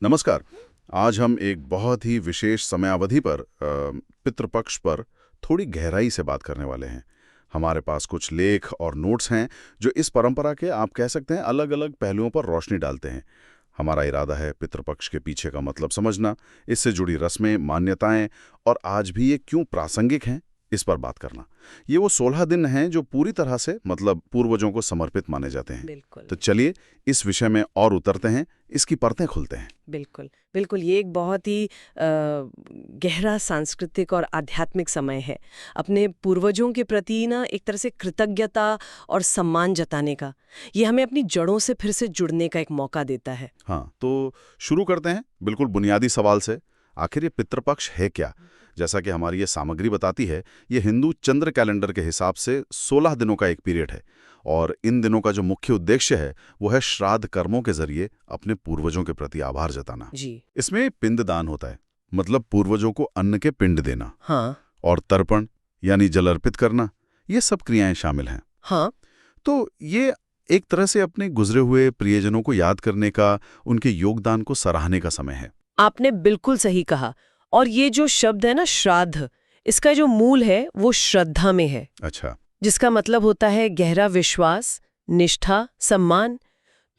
नमस्कार। आज हम एक बहुत ही विशेष समयावधि पर पितृपक्ष पर थोड़ी गहराई से बात करने वाले हैं। हमारे पास कुछ लेख और नोट्स हैं जो इस परंपरा के आप कह सकते हैं अलग-अलग पहलुओं पर रोशनी डालते हैं। हमारा इरादा है पितृपक्ष के पीछे का मतलब समझना, इससे जुड़ी रस्में, मान्यताएं और आज भी ये क्यों प्रासंगिक हैं, इस पर बात करना। ये वो 16 दिन हैं जो पूरी तरह से मतलब पूर्वजों को समर्पित माने जाते हैं। बिल्कुल। तो चलिए इस विषय में और उतरते हैं, इसकी परतें खुलते हैं। बिल्कुल बिल्कुल, ये एक बहुत ही गहरा सांस्कृतिक और आध्यात्मिक समय है। अपने पूर्वजों के प्रति ना एक तरह से कृतज्ञता और सम्मान जताने का, ये हमें अपनी जड़ों से फिर से जुड़ने का एक मौका देता है। हाँ, तो शुरू करते हैं बिल्कुल बुनियादी सवाल से। आखिर ये पितृपक्ष है क्या? जैसा कि हमारी ये सामग्री बताती है, ये हिंदू चंद्र कैलेंडर के हिसाब से 16 दिनों का एक पीरियड है और इन दिनों का जो मुख्य उद्देश्य है वो है श्राद्ध कर्मों के जरिए अपने पूर्वजों के प्रति आभार जताना। जी। इसमें पिंडदान होता है, मतलब पूर्वजों को अन्न के पिंड देना। हाँ और तर्पण यानी जल अर्पित करना, ये सब क्रियाएं शामिल हैं। हाँ। तो ये एक तरह से अपने गुजरे हुए प्रियजनों को याद करने का, उनके योगदान को सराहने का समय है। आपने बिल्कुल सही कहा। और ये जो शब्द है ना श्राद्ध, इसका जो मूल है वो श्रद्धा में है। अच्छा। जिसका मतलब होता है गहरा विश्वास, निष्ठा, सम्मान।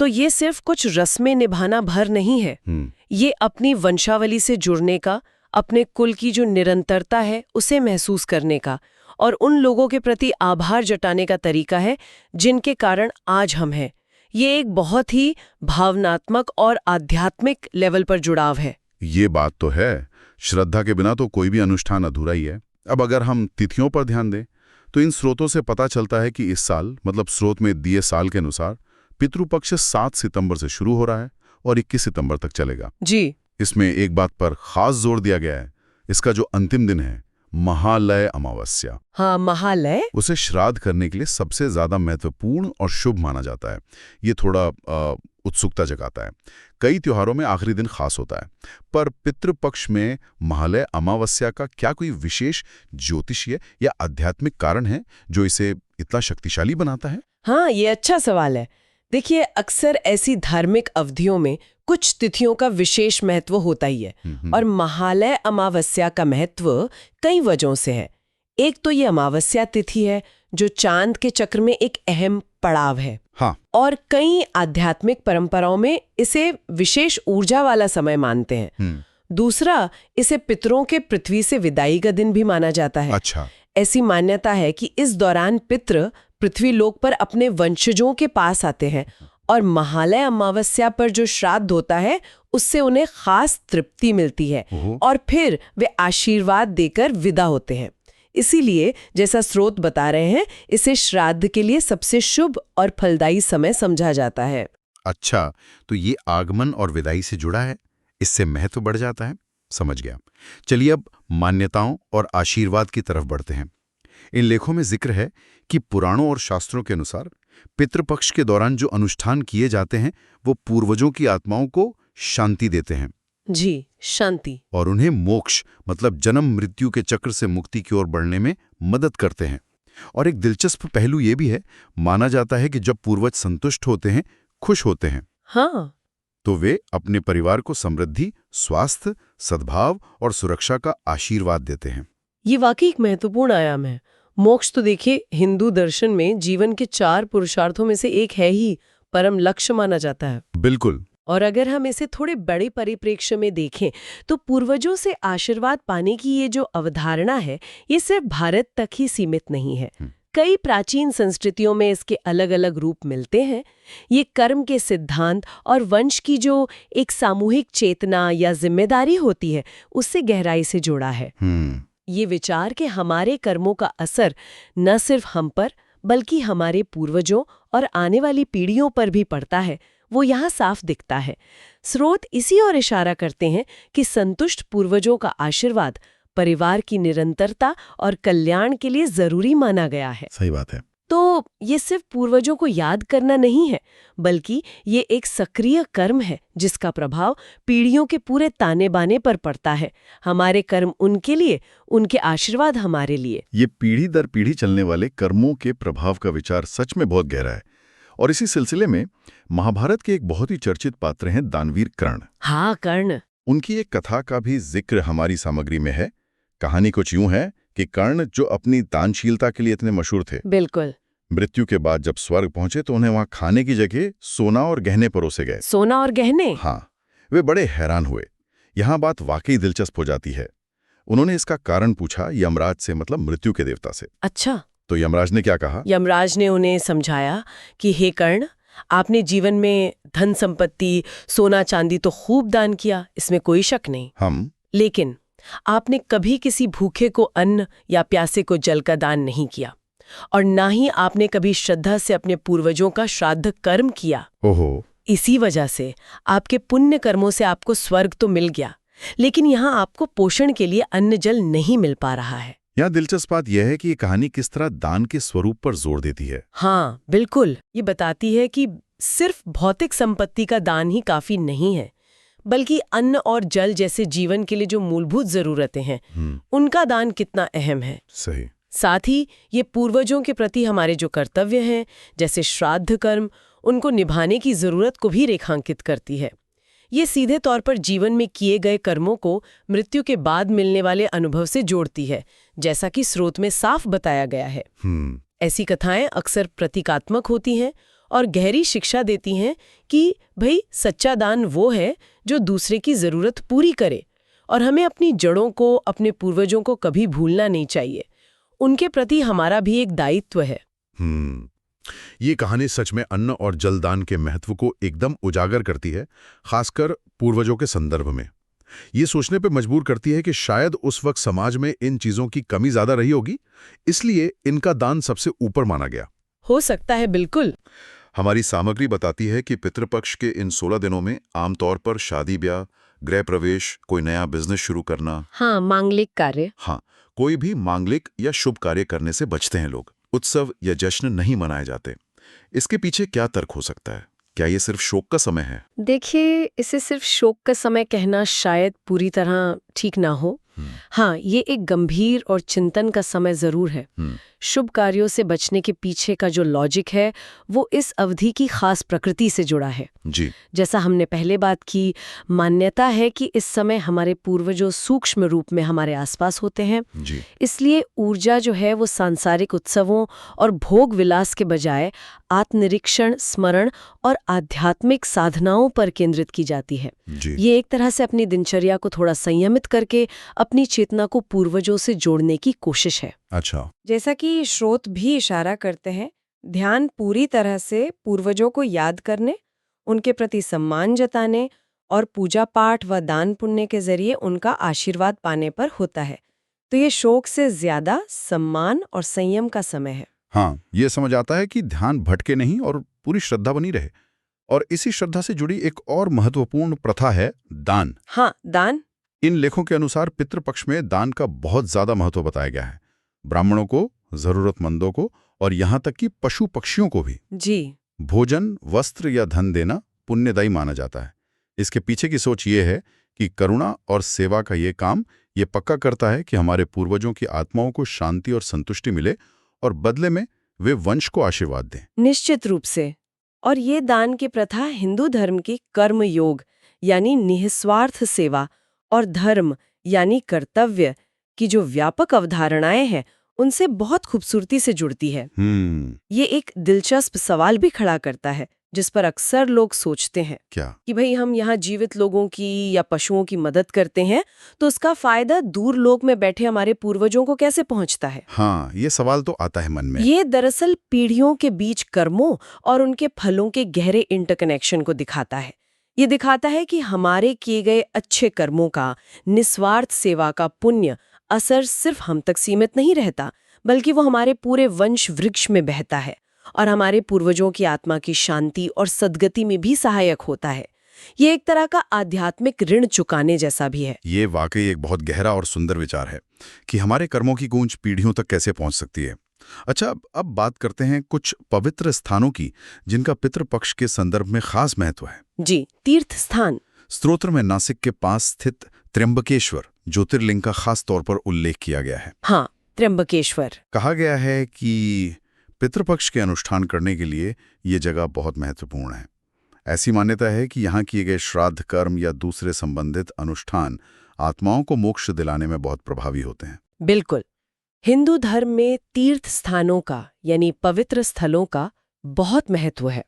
तो ये सिर्फ कुछ रस्में निभाना भर नहीं है, ये अपनी वंशावली से जुड़ने का, अपने कुल की जो निरंतरता है उसे महसूस करने का और उन लोगों के प्रति आभार जताने का तरीका है जिनके कारण आज हम हैं। ये एक बहुत ही भावनात्मक और आध्यात्मिक लेवल पर जुड़ाव है। ये बात तो है, श्रद्धा के बिना तो कोई भी अनुष्ठान अधूरा ही है। अब अगर हम तिथियों पर ध्यान दें तो इन स्रोतों से पता चलता है कि इस साल, मतलब स्रोत में दिए साल के अनुसार, पितृपक्ष 7 सितंबर से शुरू हो रहा है और 21 सितंबर तक चलेगा। जी। इसमें एक बात पर खास जोर दिया गया है, इसका जो अंतिम दिन है, महालय अमावस्या। हाँ, महालय। उसे श्राद्ध करने के लिए सबसे ज्यादा महत्वपूर्ण और शुभ माना जाता है। ये थोड़ा उत्सुकता जगाता है। कई त्योहारों में आखिरी दिन खास होता है, पर पितृपक्ष में महालय अमावस्या का क्या कोई विशेष ज्योतिषीय या आध्यात्मिक कारण है जो इसे इतना शक्तिशाली बनाता है? हाँ, ये अच्छा सवाल है। देखिए, अक्सर ऐसी धार्मिक अवधियों में कुछ तिथियों का विशेष महत्व होता ही है और महालय अमावस्या का महत्व कई वजहों से है। एक तो ये अमावस्या तिथि है जो चांद के चक्र में एक अहम पड़ाव है। हाँ। और कई आध्यात्मिक परंपराओं में इसे विशेष ऊर्जा वाला समय मानते हैं। दूसरा, इसे पितरों के पृथ्वी से विदाई का दिन भी माना जाता है। अच्छा। ऐसी मान्यता है कि इस दौरान पितृ पृथ्वी लोक पर अपने वंशजों के पास आते हैं और महालय अमावस्या पर जो श्राद्ध होता है उससे उन्हें खास तृप्ति मिलती है और फिर वे आशीर्वाद देकर विदा होते हैं। इसीलिए जैसा स्रोत बता रहे हैं, इसे श्राद्ध के लिए सबसे शुभ और फलदायी समय समझा जाता है। अच्छा, तो ये आगमन और विदाई से जुड़ा है, इससे महत्व बढ़ जाता है। समझ गया। चलिए अब मान्यताओं और आशीर्वाद की तरफ बढ़ते हैं। इन लेखों में जिक्र है कि पुराणों और शास्त्रों के अनुसार पितृपक्ष के दौरान जो अनुष्ठान किए जाते हैं वो पूर्वजों की आत्माओं को शांति देते हैं। जी, शांति। और उन्हें मोक्ष, मतलब जन्म मृत्यु के चक्र से मुक्ति की ओर बढ़ने में मदद करते हैं। और एक दिलचस्प पहलू ये भी है, माना जाता है कि जब पूर्वज संतुष्ट होते हैं, खुश होते हैं, हाँ, तो वे अपने परिवार को समृद्धि, स्वास्थ्य, सद्भाव और सुरक्षा का आशीर्वाद देते हैं। ये वाकई एक महत्वपूर्ण आयाम है। मोक्ष तो देखिए, हिंदू दर्शन में जीवन के 4 पुरुषार्थों में से एक है ही, परम लक्ष्य माना जाता है। बिल्कुल। और अगर हम इसे थोड़े बड़े परिप्रेक्ष्य में देखें तो पूर्वजों से आशीर्वाद पाने की ये जो अवधारणा है, ये सिर्फ भारत तक ही सीमित नहीं है। कई प्राचीन संस्कृतियों में इसके अलग अलग रूप मिलते हैं। ये कर्म के सिद्धांत और वंश की जो एक सामूहिक चेतना या जिम्मेदारी होती है, उससे गहराई से जुड़ा है। ये विचार कि हमारे कर्मों का असर न सिर्फ हम पर बल्कि हमारे पूर्वजों और आने वाली पीढ़ियों पर भी पड़ता है, वो यहाँ साफ दिखता है। स्रोत इसी ओर इशारा करते हैं कि संतुष्ट पूर्वजों का आशीर्वाद परिवार की निरंतरता और कल्याण के लिए जरूरी माना गया है। सही बात है। तो ये सिर्फ पूर्वजों को याद करना नहीं है, बल्कि ये एक सक्रिय कर्म है जिसका प्रभाव पीढ़ियों के पूरे ताने बाने पर पड़ता है। हमारे कर्म उनके लिए, उनके आशीर्वाद हमारे लिए। ये पीढ़ी दर पीढ़ी चलने वाले कर्मों के प्रभाव का विचार सच में बहुत गहरा है और इसी सिलसिले में महाभारत के एक बहुत ही चर्चित पात्र हैं दानवीर कर्ण। हाँ, कर्ण। उनकी एक कथा का भी जिक्र हमारी सामग्री में है। कहानी कुछ यूं है कि कर्ण, जो अपनी दानशीलता के लिए इतने मशहूर थे, बिल्कुल। मृत्यु के बाद जब स्वर्ग पहुंचे तो उन्हें वहां खाने की जगह सोना और गहने परोसे गए। सोना और गहने? हाँ, वे बड़े हैरान हुए। यहाँ बात वाकई दिलचस्प हो जाती है। उन्होंने इसका कारण पूछा यमराज से, मतलब मृत्यु के देवता से। अच्छा। तो यमराज ने क्या कहा? यमराज ने उन्हें समझाया कि हे कर्ण, आपने जीवन में धन संपत्ति, सोना चांदी तो खूब दान किया, इसमें कोई शक नहीं। लेकिन आपने कभी किसी भूखे को अन्न या प्यासे को जल का दान नहीं किया, और ना ही आपने कभी श्रद्धा से अपने पूर्वजों का श्राद्ध कर्म किया। ओहो। इसी वजह से आपके पुण्य कर्मों से आपको स्वर्ग तो मिल गया, लेकिन यहाँ आपको पोषण के लिए अन्न जल नहीं मिल पा रहा है। यहाँ दिलचस्प बात यह है कि ये कहानी किस तरह दान के स्वरूप पर जोर देती है। हाँ, बिल्कुल। ये बताती है कि सिर्फ भौतिक संपत्ति का दान ही काफी नहीं है, बल्कि अन्न और जल जैसे जीवन के लिए जो मूलभूत जरूरतें हैं, उनका दान कितना अहम है। सही। साथ ही ये पूर्वजों के प्रति हमारे जो कर्तव्य हैं, जैसे श्राद्ध कर्म, उनको निभाने की जरूरत को भी रेखांकित करती है। ये सीधे तौर पर जीवन में किए गए कर्मों को मृत्यु के बाद मिलने वाले अनुभव से जोड़ती है, जैसा कि स्रोत में साफ बताया गया है। ऐसी कथाएं अक्सर प्रतीकात्मक होती हैं और गहरी शिक्षा देती हैं कि भाई सच्चा दान वो है जो दूसरे की जरूरत पूरी करे, और हमें अपनी जड़ों को, अपने पूर्वजों को कभी भूलना नहीं चाहिए। उनके प्रति हमारा भी एक दायित्व है। ये कहानी सच में अन्न और जलदान के महत्व को एकदम उजागर करती है, खासकर पूर्वजों के संदर्भ में। ये सोचने पे मजबूर करती है कि शायद उस वक्त समाज में इन चीजों की कमी ज्यादा रही होगी, इसलिए इनका दान सबसे ऊपर माना गया। हो सकता है, बिल्कुल। हमारी सामग्री बताती है कि पितृपक्ष के इन 16 दिनों में आमतौर पर शादी ब्याह, गृह प्रवेश, कोई नया बिजनेस शुरू करना, हाँ, मांगलिक कार्य, कोई भी मांगलिक या शुभ कार्य करने से बचते हैं लोग। उत्सव या जश्न नहीं मनाए जाते। इसके पीछे क्या तर्क हो सकता है? क्या ये सिर्फ शोक का समय है? देखिए, इसे सिर्फ शोक का समय कहना शायद पूरी तरह ठीक ना हो। हाँ, ये एक गंभीर और चिंतन का समय जरूर है। शुभ कार्यों से बचने के पीछे का जो लॉजिक है, वो इस अवधि की खास प्रकृति से जुड़ा है। जी। जैसा हमने पहले बात की, मान्यता है कि इस समय हमारे पूर्वजों सूक्ष्म रूप में हमारे आसपास होते हैं। जी। इसलिए ऊर्जा जो है वो सांसारिक उत्सवों और भोग विलास के बजाय आत्मनिरीक्षण, स्मरण और आध्यात्मिक साधनाओं पर केंद्रित की जाती है। जी। ये एक तरह से अपनी दिनचर्या को थोड़ा संयमित करके अपनी चेतना को पूर्वजों से जोड़ने की कोशिश है। अच्छा। जैसा कि स्रोत भी इशारा करते हैं, ध्यान पूरी तरह से पूर्वजों को याद करने, उनके प्रति सम्मान जताने और पूजा पाठ व दान पुण्य के जरिए उनका आशीर्वाद पाने पर होता है। तो ये शोक से ज्यादा सम्मान और संयम का समय है। हाँ, ये समझ आता है कि ध्यान भटके नहीं और पूरी श्रद्धा बनी रहे। और इसी श्रद्धा से जुड़ी एक और महत्वपूर्ण प्रथा है दान। हाँ, दान। इन लेखों के अनुसार पितृपक्ष में दान का बहुत ज्यादा महत्व बताया गया है। ब्राह्मणों को, जरूरतमंदों को और यहाँ तक कि पशु पक्षियों को भी जी। भोजन, वस्त्र या धन देना पुण्यदायी माना जाता है। इसके पीछे की सोच ये है कि करुणा और सेवा का ये काम ये पक्का करता है कि हमारे पूर्वजों की आत्माओं को शांति और संतुष्टि मिले और बदले में वे वंश को आशीर्वाद दें। निश्चित रूप से। और ये दान की प्रथा हिंदू धर्म की कर्म योग यानी निस्वार्थ सेवा और धर्म यानी कर्तव्य की जो व्यापक अवधारणाएं हैं, उनसे बहुत खूबसूरती से जुड़ती है। ये एक दिलचस्प सवाल भी खड़ा करता है, जिस पर अक्सर लोग सोचते हैं क्या कि भाई हम यहाँ जीवित लोगों की या पशुओं की मदद करते हैं तो उसका फायदा दूर लोक में बैठे हमारे पूर्वजों को कैसे पहुँचता है। हाँ, ये सवाल तो आता है मन में। ये दरअसल पीढ़ियों के बीच कर्मों और उनके फलों के गहरे इंटरकनेक्शन को दिखाता है। ये दिखाता है कि हमारे किए गए अच्छे कर्मों का, निस्वार्थ सेवा का पुण्य असर सिर्फ हम तक सीमित नहीं रहता, बल्कि वो हमारे पूरे वंश वृक्ष में बहता है और हमारे पूर्वजों की आत्मा की शांति और सद्गति में भी सहायक होता है। ये एक तरह का आध्यात्मिक ऋण चुकाने जैसा भी है। ये वाकई एक बहुत गहरा और सुंदर विचार है कि हमारे कर्मों की गूंज पीढ़ियों तक कैसे पहुंच सकती है। अच्छा, अब बात करते हैं कुछ पवित्र स्थानों की जिनका पितृपक्ष के संदर्भ में खास महत्व है। जी, तीर्थ स्थान। स्तोत्र में नासिक के पास स्थित त्र्यंबकेश्वर ज्योतिर्लिंग का खास तौर पर उल्लेख किया गया है। हाँ, त्र्यंबकेश्वर। कहा गया है कि पितृपक्ष के अनुष्ठान करने के लिए ये जगह बहुत महत्वपूर्ण है। ऐसी मान्यता है कि यहाँ किए गए श्राद्ध कर्म या दूसरे संबंधित अनुष्ठान आत्माओं को मोक्ष दिलाने में बहुत प्रभावी होते हैं। बिल्कुल। हिंदू धर्म में तीर्थ स्थानों का यानी पवित्र स्थलों का बहुत महत्व है।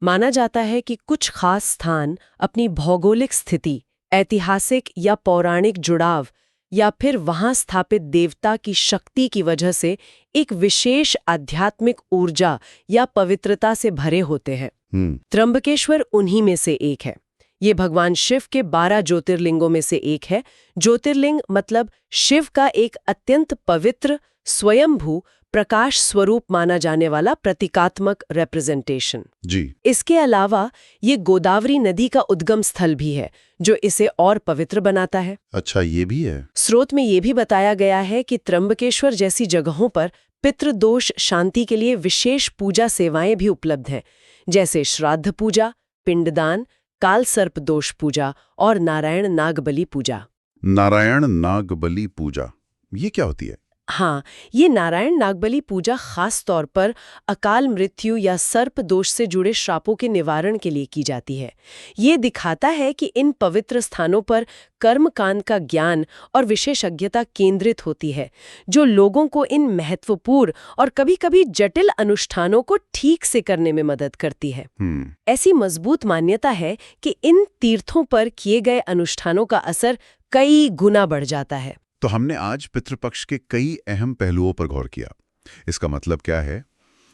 माना जाता है कि कुछ खास स्थान अपनी भौगोलिक स्थिति, ऐतिहासिक या पौराणिक जुड़ाव या फिर वहां स्थापित देवता की शक्ति की वजह से एक विशेष आध्यात्मिक ऊर्जा या पवित्रता से भरे होते हैं। त्र्यंबकेश्वर उन्हीं में से एक है। ये भगवान शिव के 12 ज्योतिर्लिंगों में से एक है। ज्योतिर्लिंग मतलब शिव का एक अत्यंत पवित्र, स्वयंभू, प्रकाश स्वरूप माना जाने वाला प्रतीकात्मक रिप्रेजेंटेशन। जी। इसके अलावा ये गोदावरी नदी का उद्गम स्थल भी है, जो इसे और पवित्र बनाता है। अच्छा, ये भी है। स्रोत में ये भी बताया गया है कि त्र्यंबकेश्वर जैसी जगहों पर पितृदोष शांति के लिए विशेष पूजा सेवाएं भी उपलब्ध हैं, जैसे श्राद्ध पूजा, पिंडदान, काल सर्प दोष पूजा और नारायण नागबली पूजा। नारायण नागबली पूजा, ये क्या होती है? हाँ, ये नारायण नागबली पूजा खास तौर पर अकाल मृत्यु या सर्प दोष से जुड़े श्रापों के निवारण के लिए की जाती है। ये दिखाता है कि इन पवित्र स्थानों पर कर्मकांड का ज्ञान और विशेषज्ञता केंद्रित होती है, जो लोगों को इन महत्वपूर्ण और कभी-कभी जटिल अनुष्ठानों को ठीक से करने में मदद करती है। ऐसी मजबूत मान्यता है कि इन तीर्थों पर किए गए अनुष्ठानों का असर कई गुना बढ़ जाता है। तो हमने आज पितृपक्ष के कई अहम पहलुओं पर गौर किया। इसका मतलब क्या है?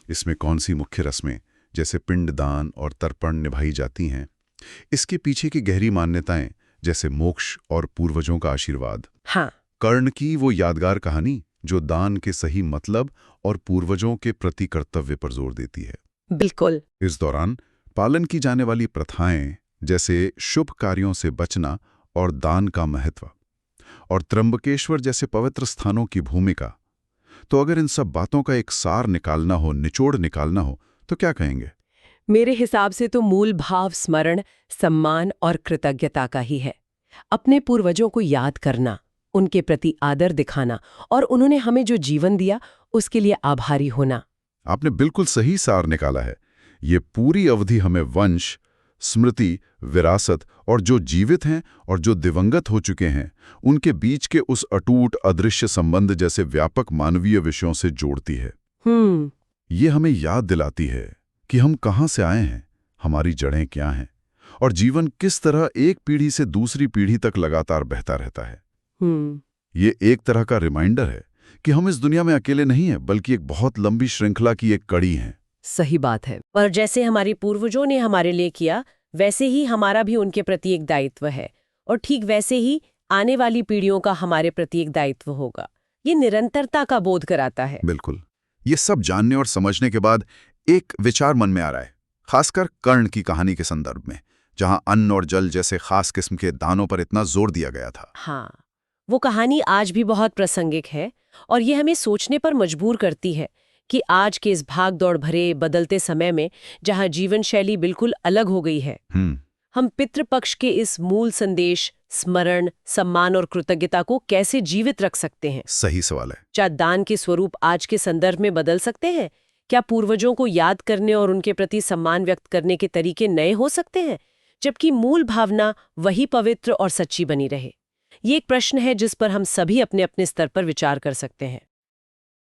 इसमें कौन सी मुख्य रस्में जैसे पिंडदान और तर्पण निभाई जाती हैं? इसके पीछे की गहरी मान्यताएं जैसे मोक्ष और पूर्वजों का आशीर्वाद। हाँ। कर्ण की वो यादगार कहानी जो दान के सही मतलब और पूर्वजों के प्रति कर्तव्य पर जोर देती है। बिल्कुल। इस दौरान पालन की जाने वाली प्रथाएं जैसे शुभ कार्यों से बचना और दान का महत्व और त्र्यंबकेश्वर जैसे पवित्र स्थानों की भूमिका। तो अगर इन सब बातों का एक सार निकालना हो, निचोड़ निकालना हो, तो क्या कहेंगे? मेरे हिसाब से तो मूल भाव स्मरण, सम्मान और कृतज्ञता का ही है। अपने पूर्वजों को याद करना, उनके प्रति आदर दिखाना और उन्होंने हमें जो जीवन दिया उसके लिए आभारी होना। आपने बिल्कुल सही सार निकाला है। ये पूरी अवधि हमें वंश, स्मृति, विरासत और जो जीवित हैं और जो दिवंगत हो चुके हैं उनके बीच के उस अटूट अदृश्य संबंध जैसे व्यापक मानवीय विषयों से जोड़ती है। ये हमें याद दिलाती है कि हम कहाँ से आए हैं, हमारी जड़ें क्या हैं और जीवन किस तरह एक पीढ़ी से दूसरी पीढ़ी तक लगातार बहता रहता है। ये एक तरह का रिमाइंडर है कि हम इस दुनिया में अकेले नहीं हैं, बल्कि एक बहुत लंबी श्रृंखला की एक कड़ी हैं। सही बात है। और जैसे हमारे पूर्वजों ने हमारे लिए किया, वैसे ही हमारा भी उनके प्रति एक दायित्व है और ठीक वैसे ही आने वाली पीढ़ियों का हमारे प्रति एक दायित्व होगा। ये निरंतरता का बोध कराता है। बिल्कुल। ये सब जानने और समझने के बाद एक विचार मन में आ रहा है, खासकर कर्ण की कहानी के संदर्भ में, जहां अन्न और जल जैसे खास किस्म के दानों पर इतना जोर दिया गया था। हाँ, वो कहानी आज भी बहुत प्रासंगिक है और ये हमें सोचने पर मजबूर करती है कि आज के इस भाग दौड़ भरे बदलते समय में जहां जीवन शैली बिल्कुल अलग हो गई है, हम पितृपक्ष के इस मूल संदेश, स्मरण, सम्मान और कृतज्ञता को कैसे जीवित रख सकते हैं? सही सवाल है। क्या दान के स्वरूप आज के संदर्भ में बदल सकते हैं? क्या पूर्वजों को याद करने और उनके प्रति सम्मान व्यक्त करने के तरीके नए हो सकते हैं, जबकि मूल भावना वही पवित्र और सच्ची बनी रहे? ये एक प्रश्न है जिस पर हम सभी अपने अपने स्तर पर विचार कर सकते हैं।